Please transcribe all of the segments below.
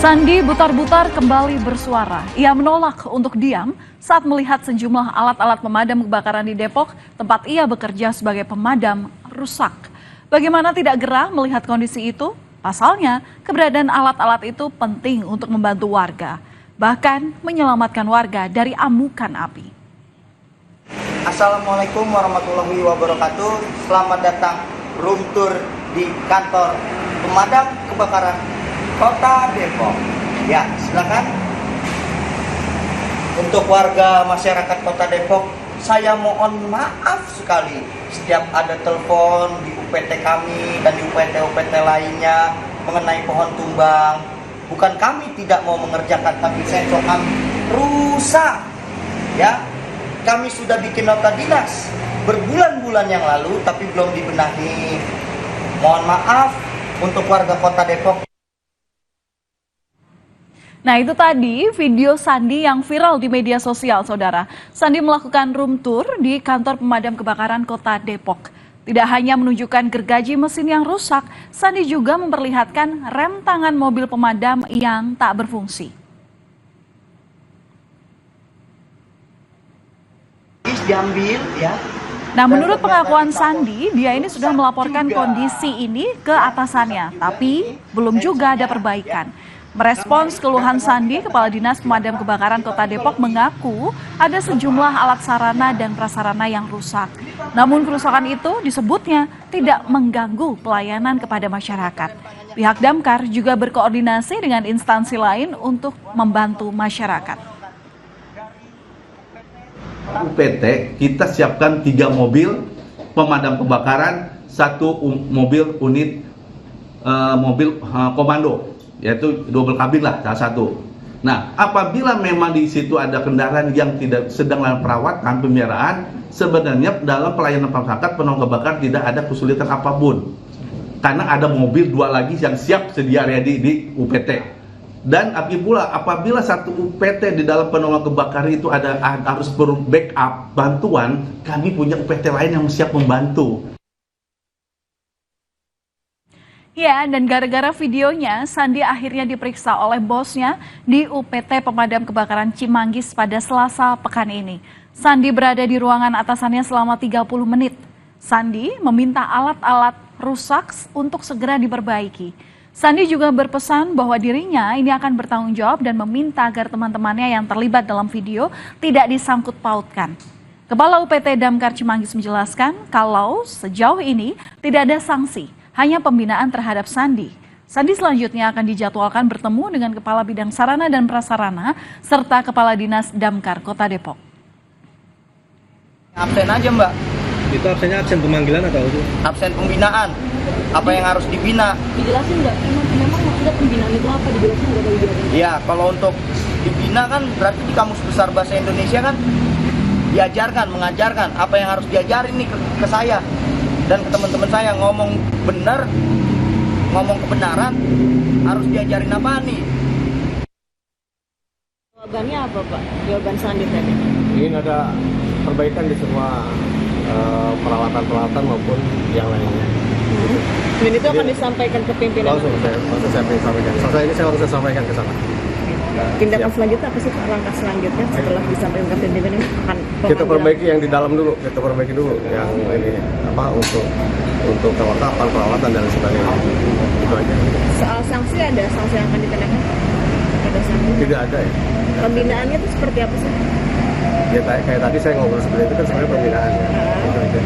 Sandi butar-butar kembali bersuara. Ia menolak untuk diam saat melihat sejumlah alat-alat pemadam kebakaran di Depok, tempat ia bekerja sebagai pemadam, rusak. Bagaimana tidak gerah melihat kondisi itu? Pasalnya, keberadaan alat-alat itu penting untuk membantu warga, bahkan menyelamatkan warga dari amukan api. Assalamualaikum warahmatullahi wabarakatuh. Selamat datang room tour di kantor pemadam kebakaran Kota Depok. Ya, silakan. Untuk warga masyarakat Kota Depok, saya mohon maaf sekali setiap ada telepon di UPT kami dan di UPT-UPT lainnya mengenai pohon tumbang. Bukan kami tidak mau mengerjakan, tapi sensor kami rusak. Ya, kami sudah bikin nota dinas berbulan-bulan yang lalu, tapi belum dibenahi. Mohon maaf untuk warga Kota Depok. Nah, itu tadi video Sandi yang viral di media sosial, saudara. Sandi melakukan room tour di kantor pemadam kebakaran Kota Depok. Tidak hanya menunjukkan gergaji mesin yang rusak, Sandi juga memperlihatkan rem tangan mobil pemadam yang tak berfungsi. Diambil, ya. Nah, menurut pengakuan Sandi, dia ini sudah melaporkan kondisi ini ke atasannya, tapi belum juga ada perbaikan. Merespons keluhan Sandi, Kepala Dinas Pemadam Kebakaran Kota Depok mengaku ada sejumlah alat sarana dan prasarana yang rusak. Namun kerusakan itu disebutnya tidak mengganggu pelayanan kepada masyarakat. Pihak Damkar juga berkoordinasi dengan instansi lain untuk membantu masyarakat. UPT kita siapkan 3 mobil pemadam kebakaran, 1 mobil unit mobil komando, yaitu double kabin lah salah satu. Nah, apabila memang di situ ada kendaraan yang tidak sedang dalam perawatan pemeliharaan, sebenarnya dalam pelayanan masyarakat penolong kebakaran tidak ada kesulitan apapun, karena ada mobil 2 lagi yang siap sedia ready di UPT. Dan apabila satu UPT di dalam penolak kebakaran itu harus backup bantuan, kami punya UPT lain yang siap membantu. Ya, dan gara-gara videonya, Sandi akhirnya diperiksa oleh bosnya di UPT Pemadam Kebakaran Cimanggis pada Selasa pekan ini. Sandi berada di ruangan atasannya selama 30 menit. Sandi meminta alat-alat rusak untuk segera diperbaiki. Sandi juga berpesan bahwa dirinya ini akan bertanggung jawab dan meminta agar teman-temannya yang terlibat dalam video tidak disangkut pautkan. Kepala UPT Damkar Cimanggis menjelaskan kalau sejauh ini tidak ada sanksi, hanya pembinaan terhadap Sandi. Sandi selanjutnya akan dijadwalkan bertemu dengan Kepala Bidang Sarana dan Prasarana serta Kepala Dinas Damkar Kota Depok. Absen aja, Mbak. Itu absennya absen pemanggilan atau itu? Absen pembinaan. Apa yang harus dibina? Dijelasin nggak? Memang maksudnya pembinaan itu apa? Dijelasin nggak kalau dijelasin? Ya, kalau untuk dibina kan berarti di Kamus Besar Bahasa Indonesia kan diajarkan, mengajarkan apa yang harus diajarin nih ke saya dan ke teman-teman saya. Ngomong benar, ngomong kebenaran, harus diajarin apa nih? Jawabannya apa, Pak? Jawaban Sandi tadi? Ingin ada perbaikan di semua peralatan-peralatan maupun yang lainnya. Dan itu akan disampaikan ke pimpinan. Langsung saya sampaikan. Selesai ini saya langsung sampaikan ke sana. Tindakan selanjutnya apa sih, Pak? Langkah selanjutnya setelah disampaikan ke pimpinan ini akan Kita perbaiki yang di dalam dulu, yang ini untuk kelengkapan peralatan dan sebagainya. Itu aja. Soal sanksi, ada sanksi yang akan dikenakan? Ada sanksi? Tidak ada ya. Pembinaannya itu seperti apa sih? Ya kayak tadi saya ngobrol seperti itu kan sebenarnya pembinaan ya. Itu aja.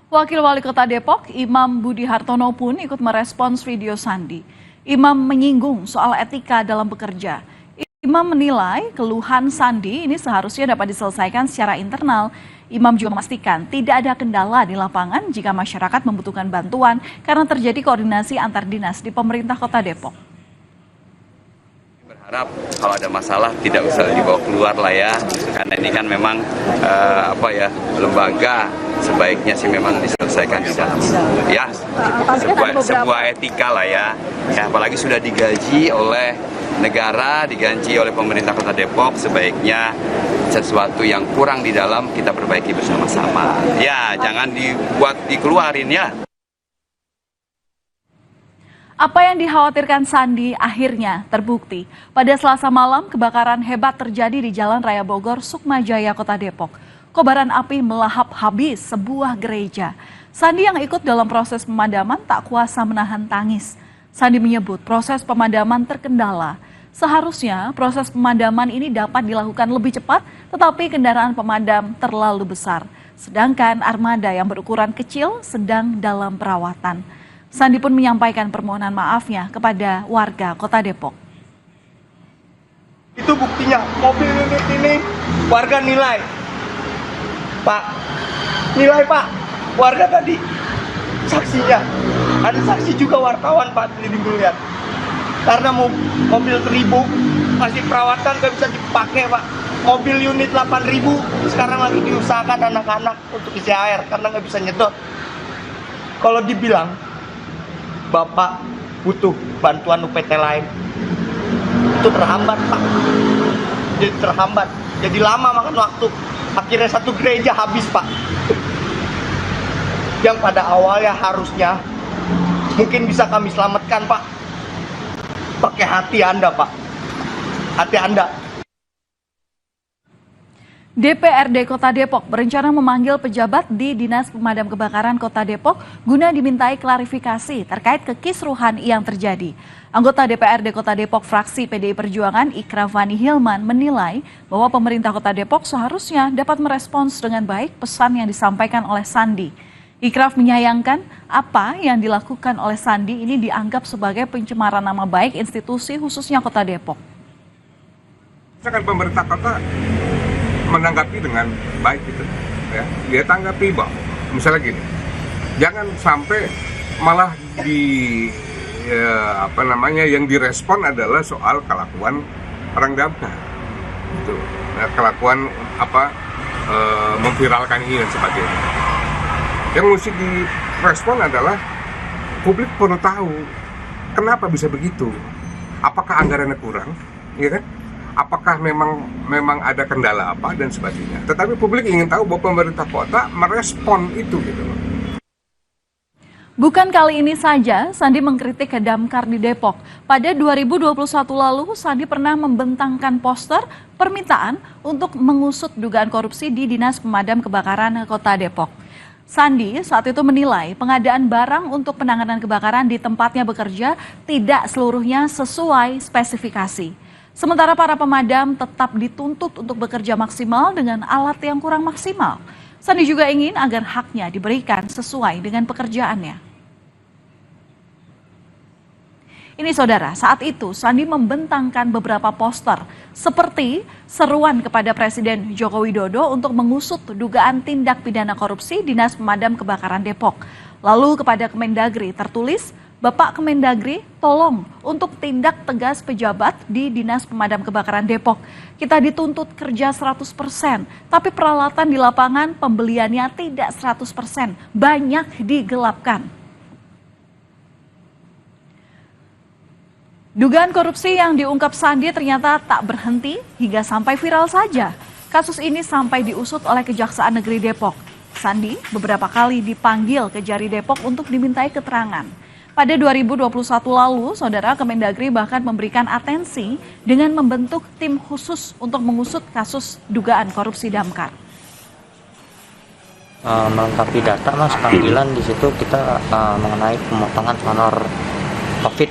Wakil Wali Kota Depok, Imam Budi Hartono pun ikut merespons video Sandi. Imam menyinggung soal etika dalam bekerja. Imam menilai keluhan Sandi ini seharusnya dapat diselesaikan secara internal. Imam juga memastikan tidak ada kendala di lapangan jika masyarakat membutuhkan bantuan karena terjadi koordinasi antar dinas di pemerintah Kota Depok. Berharap kalau ada masalah tidak usah dibawa keluar lah ya, karena ini kan memang lembaga sebaiknya sih memang diselesaikan di dalam ya sebuah etika lah ya, apalagi sudah digaji oleh negara, digaji oleh pemerintah Kota Depok, sebaiknya sesuatu yang kurang di dalam kita perbaiki bersama-sama ya, jangan dikeluarin ya. Apa yang dikhawatirkan Sandi akhirnya terbukti. Pada Selasa malam, kebakaran hebat terjadi di Jalan Raya Bogor, Sukmajaya, Kota Depok. Kobaran api melahap habis sebuah gereja. Sandi yang ikut dalam proses pemadaman tak kuasa menahan tangis. Sandi menyebut proses pemadaman terkendala. Seharusnya proses pemadaman ini dapat dilakukan lebih cepat, tetapi kendaraan pemadam terlalu besar. Sedangkan armada yang berukuran kecil sedang dalam perawatan. Sandi pun menyampaikan permohonan maafnya kepada warga Kota Depok. Itu buktinya, mobil unit ini warga nilai. Pak, nilai Pak, warga tadi saksinya. Ada saksi juga wartawan Pak, Minggu lihat. Karena mobil 1000 masih perawatan gak bisa dipakai Pak. Mobil unit 8000 sekarang lagi diusahakan anak-anak untuk isi air karena nggak bisa nyedot. Kalau dibilang Bapak butuh bantuan UPT lain, itu terhambat Pak. Jadi terhambat, jadi lama makan waktu. Akhirnya satu gereja habis Pak. Yang pada awalnya harusnya mungkin bisa kami selamatkan Pak. Pakai hati Anda Pak, hati Anda. DPRD Kota Depok berencana memanggil pejabat di Dinas Pemadam Kebakaran Kota Depok guna dimintai klarifikasi terkait kekisruhan yang terjadi. Anggota DPRD Kota Depok fraksi PDI Perjuangan Ikravani Hilman menilai bahwa pemerintah Kota Depok seharusnya dapat merespons dengan baik pesan yang disampaikan oleh Sandi. Ikraf menyayangkan apa yang dilakukan oleh Sandi ini dianggap sebagai pencemaran nama baik institusi khususnya Kota Depok. Misalkan pemerintah kota menanggapi dengan baik gitu, ya. Dia tanggapi bahwa misalnya gini, jangan sampai malah yang direspon adalah soal kelakuan orang damkar, gitu. Nah, kelakuan memviralkan ini dan sebagainya. Yang mesti direspon adalah publik perlu tahu kenapa bisa begitu, apakah anggarannya kurang, ya kan? Apakah memang ada kendala apa dan sebagainya. Tetapi publik ingin tahu bahwa pemerintah kota merespon itu gitu loh. Bukan kali ini saja Sandi mengkritik ke Damkar di Depok. Pada 2021 lalu Sandi pernah membentangkan poster permintaan untuk mengusut dugaan korupsi di Dinas Pemadam Kebakaran Kota Depok. Sandi saat itu menilai pengadaan barang untuk penanganan kebakaran di tempatnya bekerja tidak seluruhnya sesuai spesifikasi. Sementara para pemadam tetap dituntut untuk bekerja maksimal dengan alat yang kurang maksimal. Sandi juga ingin agar haknya diberikan sesuai dengan pekerjaannya. Ini saudara, saat itu Sandi membentangkan beberapa poster seperti seruan kepada Presiden Joko Widodo untuk mengusut dugaan tindak pidana korupsi Dinas Pemadam Kebakaran Depok. Lalu kepada Kemendagri tertulis, Bapak Kemendagri, tolong untuk tindak tegas pejabat di Dinas Pemadam Kebakaran Depok. Kita dituntut kerja 100%, tapi peralatan di lapangan pembeliannya tidak 100%, banyak digelapkan. Dugaan korupsi yang diungkap Sandi ternyata tak berhenti hingga sampai viral saja. Kasus ini sampai diusut oleh Kejaksaan Negeri Depok. Sandi beberapa kali dipanggil ke Jari Depok untuk dimintai keterangan. Pada 2021 lalu, Saudara Kemendagri bahkan memberikan atensi dengan membentuk tim khusus untuk mengusut kasus dugaan korupsi Damkar. Melengkapi data Mas, panggilan di situ kita mengenai pemotongan honor COVID.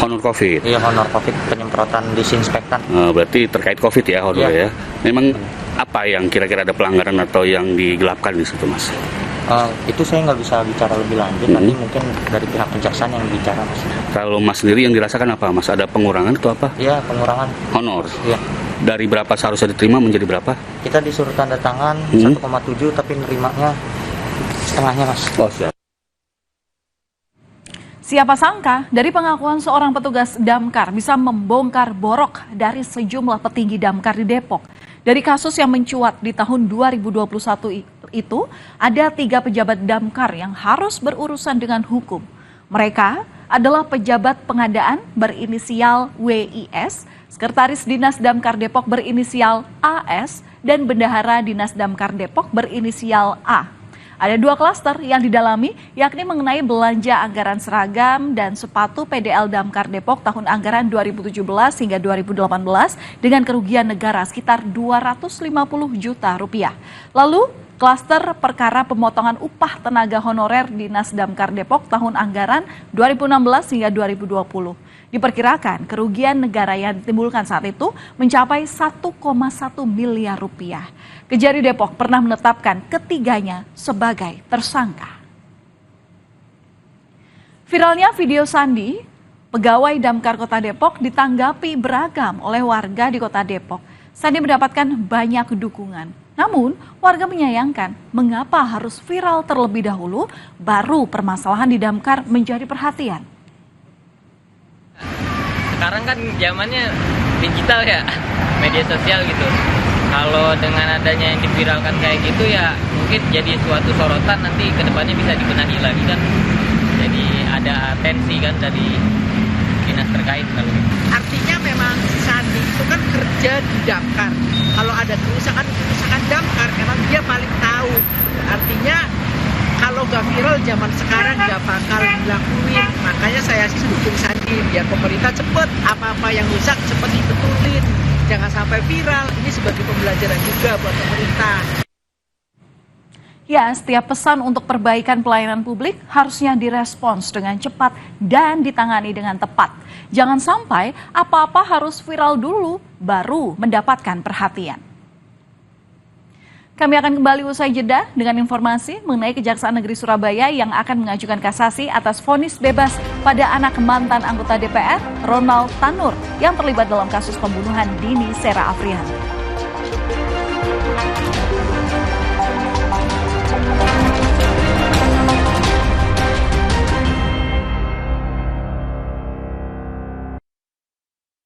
Honor COVID? Iya, honor COVID, penyemprotan disinfektan. Berarti terkait COVID ya honor ya? Memang apa yang kira-kira ada pelanggaran atau yang digelapkan di situ Mas? Itu saya nggak bisa bicara lebih lanjut, nanti mungkin dari pihak kejaksaan yang bicara Mas. Kalau Mas sendiri yang dirasakan apa Mas? Ada pengurangan atau apa? Iya, pengurangan. Honor? Iya. Dari berapa seharusnya diterima menjadi berapa? Kita disuruh tanda tangan 1,7 tapi nerimanya setengahnya Mas. Oh siap. Siapa sangka dari pengakuan seorang petugas damkar bisa membongkar borok dari sejumlah petinggi damkar di Depok. Dari kasus yang mencuat di tahun 2021 itu, ada 3 pejabat damkar yang harus berurusan dengan hukum. Mereka adalah pejabat pengadaan berinisial WIS, Sekretaris Dinas Damkar Depok berinisial AS, dan Bendahara Dinas Damkar Depok berinisial A. Ada 2 klaster yang didalami, yakni mengenai belanja anggaran seragam dan sepatu PDL Damkar Depok tahun anggaran 2017 hingga 2018 dengan kerugian negara sekitar 250 juta rupiah. Lalu, klaster perkara pemotongan upah tenaga honorer Dinas Damkar Depok tahun anggaran 2016 hingga 2020. Diperkirakan kerugian negara yang ditimbulkan saat itu mencapai 1,1 miliar rupiah. Kejari Depok pernah menetapkan ketiganya sebagai tersangka. Viralnya video Sandi, pegawai Damkar Kota Depok, ditanggapi beragam oleh warga di Kota Depok. Sandi mendapatkan banyak dukungan. Namun, warga menyayangkan mengapa harus viral terlebih dahulu, baru permasalahan di Damkar menjadi perhatian. Sekarang kan zamannya digital ya, media sosial gitu. Kalau dengan adanya yang diviralkan kayak gitu ya mungkin jadi suatu sorotan, nanti kedepannya bisa dibenahi lagi kan. Jadi ada atensi kan dari dinas terkait kalau gitu. Artinya memang Sandi itu kan kerja di Damkar. Kalau ada kerusakan Damkar, memang dia paling tahu. Artinya kalau gak viral zaman sekarang gak bakal dilakuin. Makanya saya sih dukung Sandi, biar pemerintah cepet apa-apa yang rusak cepet dibetulin. Jangan sampai viral, ini sebagai pembelajaran juga buat pemerintah. Ya, setiap pesan untuk perbaikan pelayanan publik harusnya direspons dengan cepat dan ditangani dengan tepat. Jangan sampai apa-apa harus viral dulu, baru mendapatkan perhatian. Kami akan kembali usai jeda dengan informasi mengenai Kejaksaan Negeri Surabaya yang akan mengajukan kasasi atas vonis bebas pada anak mantan anggota DPR, Ronald Tanur, yang terlibat dalam kasus pembunuhan Dini Sera Afrian.